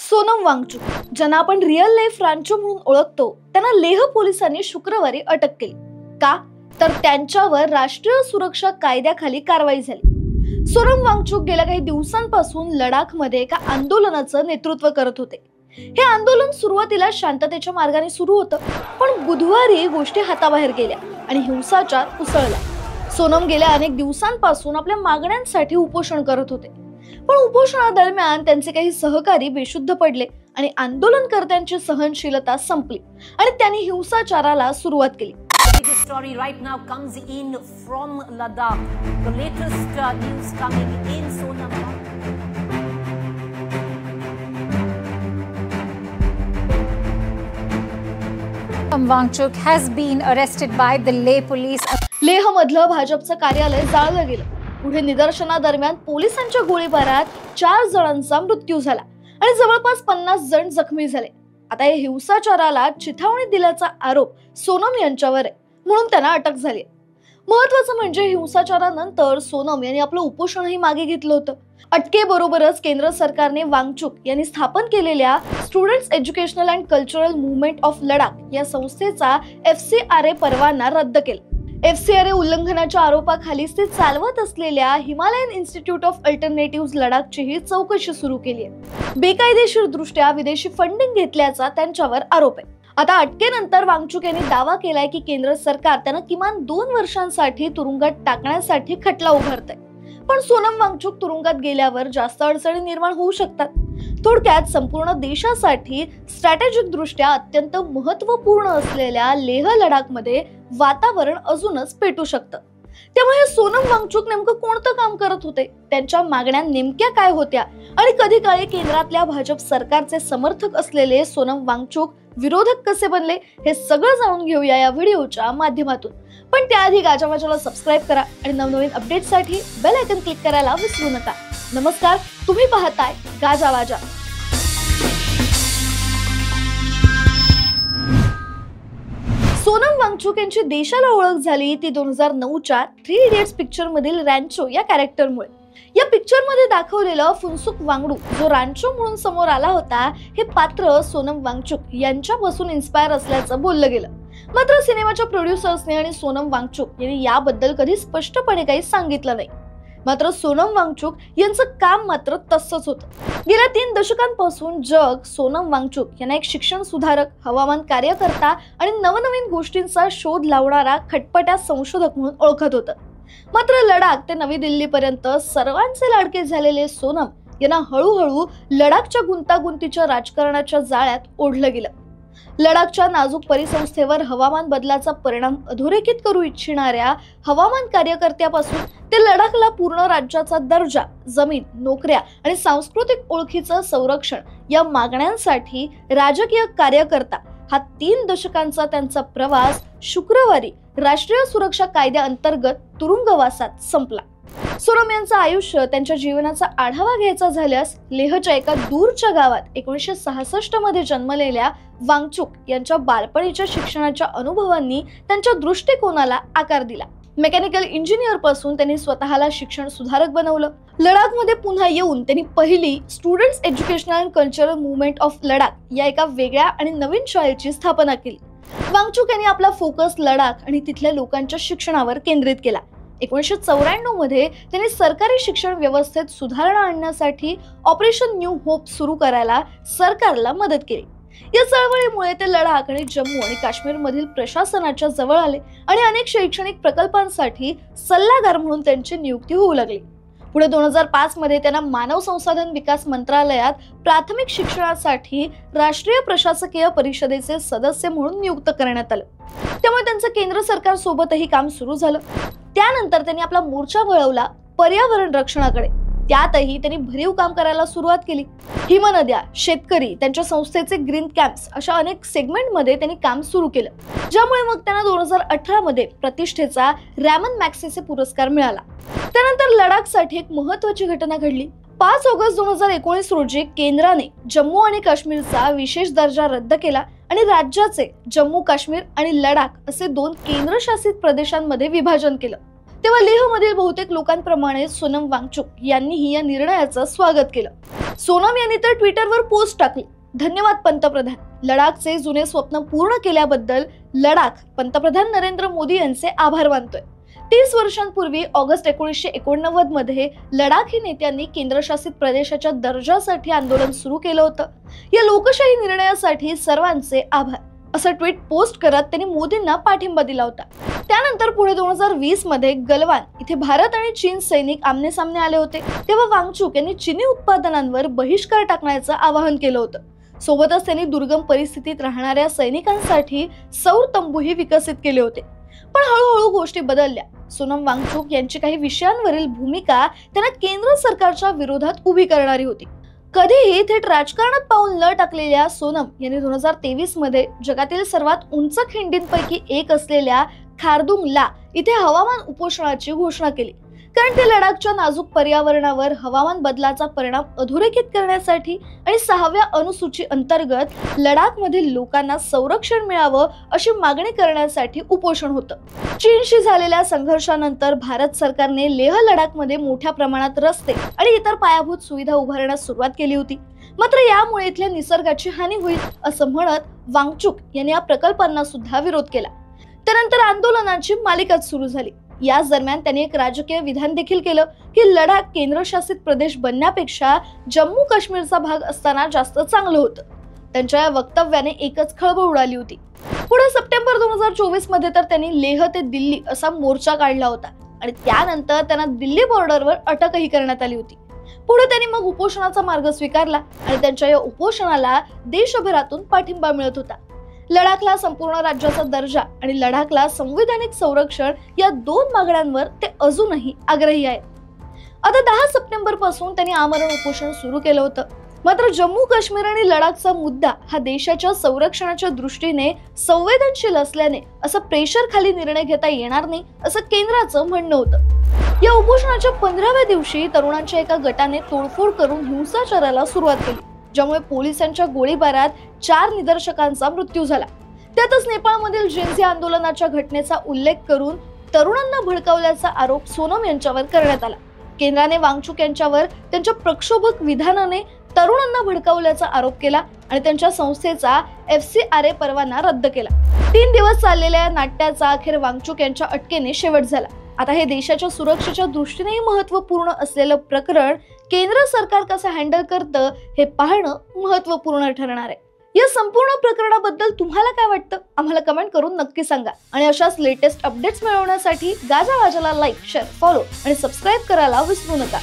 सोनम वांगचुक, ज्यांना आपण real life Rancho म्हणून ओळखतो, त्यांना लेह पोलिसांनी शुक्रवारी अटक केली। का तर त्यांच्यावर राष्ट्रीय सुरक्षा कायद्याखाली कारवाई झाली। सोनम वांगचुक गेल्या काही दिवसांपासून लडाखमध्ये एका आंदोलनाचं नेतृत्व करत होते। हे आंदोलन सुरुवातीला शांततेच्या मार्गाने सुरू होतं, पण बुधवारी गोष्टी हाताबाहेर गेल्या आणि हिंसाचार उसळला। सोनम गेल्या अनेक दिवसांपासून आपल्या मागण्यांसाठी उपोषण करत होते, पण उपोषणादरम्यान त्यांचे काही सहकारी बेशुद्ध पडले आणि आंदोलनकर्त्यांची सहनशीलता संपली आणि त्यांनी हिंसाचाराला सुरुवात केली। This story right now comes in from Ladakh. The latest news coming in Sonam. Sonam Wangchuk has been arrested by the Leh police. Leh मधलं भाजपचं कार्यालय जाळलं गेलं। पुढे निदर्शनादरम्यान पोलिसांच्या गोळीबारात 4 जणांचा मृत्यू झाला आणि जवळपास 50 जण जखमी झाले। आता या हिंसाचाराला चिथावणी दिल्याचा आरोप सोनम यांच्यावर आहे, म्हणून त्यांना अटक झाली। महत्त्वाचं म्हणजे हिंसाचारानंतर सोनम यांनी आपलं उपोषणही मागे घेतलं होतं। अटकेबरोबरच केंद्र सरकारने वांगचुक यांनी स्थापन केलेल्या students educational and cultural movement of Ladakh या संस्थेचा FCRA परवाना रद्द केला। FCRA उल्लंघनाच्या आरोपाखाली ते चालवत असलेल्या हिमालयन इन्स्टिट्यूट ऑफ अल्टरनेटिव्ह लडाखचीही चौकशी सुरू केली आहे। बेकायदेशीरदृष्ट्या विदेशी फंडिंग घेतल्याचा त्यांच्यावर आरोप आहे। आता अटकेनंतर वांगचुक यांनी दावा केलाय की केंद्र सरकार त्यांना किमान 2 वर्षांसाठी तुरुंगात टाकण्यासाठी खटला उभारतंय, पण सोनम वांगचुक तुरुंगात गेल्यावर जास्त अडचणी निर्माण होऊ शकतात। थोडक्यात संपूर्ण देशासाठी स्ट्रॅटेजिक दृष्ट्या अत्यंत महत्त्वपूर्ण असलेल्या लेह लडाखमध्ये वातावरण अजूनच पेटू शकतं। त्यामुळे सोनम वांगचुक नेमकं कोणतं काम करत होते, त्यांच्या मागण्या नेमक्या काय होत्या आणि कधी काळी केंद्रातल्या भाजप सरकारचे समर्थक असलेले सोनम वांगचुक विरोधक कसे बनले, हे सगळं जाणून घेऊया या व्हिडिओच्या माध्यमातून। पण त्याआधी गाजावाजाला सबस्क्राइब करा आणि नवनवीन अपडेट्ससाठी बेल आयकॉन क्लिक करायला विसरू नका। नमस्कार, तुम्ही पाहताय गाजावाजा। सोनम वांगचुक यांची देशाला ओळख झाली ती 2009च्या 3 इडियट्स पिक्चर मधील रॅन्चो या कॅरेक्टरमुळे। या पिक्चर मध्ये दाखवलेलं फुनसुक वांगडू जो रॅन्चो म्हणून समोर आला होता, हे पात्र सोनम वांगचुक यांच्यापासून इन्स्पायर असल्याचं बोललं गेलं। मात्र सिनेमाच्या प्रोड्युसर्सने आणि सोनम वांगचुक यांनी याबद्दल कधी स्पष्टपणे काही सांगितलं नाही। मात्र सोनम वांगचुक यांचं काम मात्र तसंच होतं। गेल्या 3 दशकांपासून जग सोनम वांगचुक यांना एक शिक्षण सुधारक, हवामान कार्यकर्ता आणि नवनवीन गोष्टींचा शोध लावणारा खटपट्या संशोधक म्हणून ओळखत होतं। मात्र लडाख ते नवी दिल्लीपर्यंत सर्वांचे लाडके झालेले सोनम यांना हळूहळू लडाखच्या गुंतागुंतीच्या राजकारणाच्या जाळ्यात ओढलं गेलं। लडाखच्या नाजूक परिसंस्थेवर हवामान बदलाचा परिणाम अधोरेखित करू इच्छिणाऱ्या हवामान कार्यकर्त्यापासून ते लडाखला पूर्ण राज्याचा दर्जा, जमीन, नोकऱ्या आणि सांस्कृतिक ओळखीचं संरक्षण या मागण्यांसाठी राजकीय कार्यकर्ता हा 3 दशकांचा त्यांचा प्रवास शुक्रवारी राष्ट्रीय सुरक्षा कायद्याअंतर्गत तुरुंगवासात संपला। सोनम यांचं आयुष्य, त्यांच्या जीवनाचा आढावा घ्यायचा झाल्यास लेहच्या एका दूरच्या गावात 1966 मध्ये जन्मलेल्या वांगचुक यांच्या बालपणीच्या शिक्षणाच्या अनुभवांनी त्यांच्या दृष्टिकोनाला आकार दिला। मेकॅनिकल इंजिनियर पासून त्यांनी स्वतःला शिक्षण सुधारक बनवलं। लडाखमध्ये पुन्हा येऊन त्यांनी पहिली students educational and cultural movement of Ladakh या एका वेगळ्या आणि नवीन शाळेची स्थापना केली। वांगचुक यांनी आपला फोकस लडाख आणि तिथल्या लोकांच्या शिक्षणावर केंद्रित केला। 1994 मध्ये त्यांनी सरकारी शिक्षण व्यवस्थेत सुधारणा आणण्यासाठी ऑपरेशन न्यू होप सुरू करायला सरकारला मदत केली। या चळवळीमुळे ते लडाख आणि जम्मू आणि काश्मीर मधील प्रशासनाच्या जवळ आले आणि अनेक शैक्षणिक प्रकल्पांसाठी सल्लागार म्हणून त्यांची नियुक्ती होऊ लागली। पुढे 2005 मध्ये त्यांना मानव संसाधन विकास मंत्रालयात प्राथमिक शिक्षणासाठी राष्ट्रीय प्रशासकीय परिषदेचे सदस्य म्हणून नियुक्त करण्यात आलं। त्यामुळे त्यांचं केंद्र सरकार सोबतही काम सुरू झालं। त्यानंतर त्यांनी आपला मोर्चा वळवला पर्यावरण रक्षणाकडे। त्यातही त्यांनी भरीव काम करायला सुरुवात केली। हिमनद्या, शेतकरी, त्यांच्या संस्थेचे ग्रीन कॅम्प्स अशा अनेक सेगमेंटमध्ये त्यांनी काम सुरू केलं, ज्यामुळे मग त्यांना 2018 मध्ये प्रतिष्ठेचा रॅमन मॅक्सेसे पुरस्कार मिळाला। त्यानंतर लडाखसाठी एक महत्त्वाची घटना घडली। 5 ऑगस्ट 2019 रोजी केंद्राने जम्मू आणि काश्मीरचा विशेष दर्जा रद्द केला आणि राज्याचे जम्मू, काश्मीर आणि लडाख असे 2 केंद्रशासित प्रदेशांमध्ये विभाजन केलं। तेव्हा लेहमधील बहुतेक लोकांप्रमाणे सोनम वांगचुक यांनीही या निर्णयाचं स्वागत केलं. सोनम यांनी तर ट्विटरवर पोस्ट टाकली, धन्यवाद पंतप्रधान, लडाखचे जुने स्वप्न पूर्ण केल्याबद्दल लडाख पंतप्रधान नरेंद्र मोदी यांचे आभार मानतोय. 30 वर्षांपूर्वी ऑगस्ट 1989 मध्ये लडाखी नेत्यांनी केंद्रशासित प्रदेशाच्या दर्जासाठी आंदोलन सुरू केलं होतं. या लोकशाही निर्णयासाठी सर्वांचे आभार असं ट्विट पोस्ट करत त्यांनी मोदींना पाठिंबा दिला होता. त्यानंतर पुढे 2020 मध्ये गलवान इथे भारत आणि चीन सैनिक आमने सामने आले होते. तेव्हा वांगचुक यांनी चीनी उत्पादनांवर बहिष्कार टाकण्याचं आवाहन केलं होतं. सोबतच त्यांनी दुर्गम परिस्थितीत राहणाऱ्या सैनिकांसाठी सौर तंबूही विकसित केले होते. पण हळूहळू गोष्टी बदलल्या. सोनम वांगचुक यांची काही विषयांवरील भूमिका त्यांना केंद्र सरकारच्या विरोधात उभी करणारी होती. कधीही थेट राजकारणात पाऊल न टाकलेल्या सोनम यांनी 2023 मध्ये जगातील सर्वात उंच खिंडींपैकी एक असलेल्या खारदुंग ला इथे हवामान उपोषणाची घोषणा केली. कारण ते लडाखच्या नाजूक पर्यावरणावर हवामान बदलाचा परिणाम अधोरेखित करण्यासाठी आणि 6व्या अनुसूची अंतर्गत लडाख मधील लोकांना संरक्षण मिळावं अशी मागणी करण्यासाठी उपोषण होतं. चीनशी झालेल्या संघर्षानंतर भारत सरकारने लेह लडाखमध्ये मोठ्या प्रमाणात रस्ते आणि इतर पायाभूत सुविधा उभारण्यास सुरुवात केली होती. मात्र यामुळे इथल्या निसर्गाची हानी होईल असं म्हणत वांगचुक यांनी या प्रकल्पांना सुद्धा विरोध केला. त्यानंतर आंदोलनाची मालिकाच सुरू झाली. याच दरम्यान त्यांनी एक राजकीय विधान देखील केलं की लडाख केंद्रशासित प्रदेश बनण्यापेक्षा जम्मू काश्मीरचा भाग असताना जास्त चांगलं होतं. त्यांच्या या वक्तव्याने एकच खळबळ उडाली होती. पुढे सप्टेंबर 2024 मध्ये तर त्यांनी लेह ते दिल्ली असा मोर्चा काढला होता आणि त्यानंतर त्यांना दिल्ली बॉर्डरवर अटकही करण्यात आली होती. पुढे त्यांनी मग उपोषणाचा मार्ग स्वीकारला आणि त्यांच्या या उपोषणाला देशभरातून पाठिंबा मिळत होता. लडाखला संपूर्ण राज्याचा दर्जा आणि लडाखला संविधानिक संरक्षण या 2 मागण्यांवर ते अजूनही आग्रही आहेत. आता 10 सप्टेंबर पासून त्यांनी आमरण उपोषण सुरू केलं होतं. मात्र जम्मू काश्मीर आणि लडाखचा मुद्दा हा देशाच्या संरक्षणाच्या दृष्टीने संवेदनशील असल्याने असं प्रेशर खाली निर्णय घेता येणार नाही असं केंद्राचं म्हणणं होतं. या उपोषणाच्या 15व्या दिवशी तरुणांच्या एका गटाने तोडफोड करून हिंसाचाराला सुरुवात केली, ज्यामुळे पोलिसांच्या गोळीबारात 4 निदर्शकांचा मृत्यू झाला. त्यातच नेपाळमधील जेन्झी आंदोलनाच्या घटनेचा उल्लेख करून तरुणांना भडकावल्याचा आरोप सोनम यांच्यावर करण्यात आला. केंद्राने वांगचुक यांच्यावर त्यांच्या प्रक्षोभक विधानाने तरुणांना भडकावल्याचा आरोप केला आणि त्यांच्या संस्थेचा FCRA परवाना रद्द केला. 3 दिवस चाललेल्या या नाट्याचा अखेर वांगचुक यांच्या अटकेने शेवट झाला. आता हे देशाच्या सुरक्षेच्या दृष्टीनेही महत्त्वपूर्ण असलेलं प्रकरण केंद्र सरकार कसं हँडल करतं हे पाहणं महत्त्वपूर्ण ठरणार आहे. या संपूर्ण प्रकरणाबद्दल तुम्हाला काय वाटतं आम्हाला कमेंट करून नक्की सांगा. आणि अशाच लेटेस्ट अपडेट्स मिळवण्यासाठी गाजा वाजाला लाईक, शेअर, फॉलो आणि सबस्क्राईब करायला विसरू नका.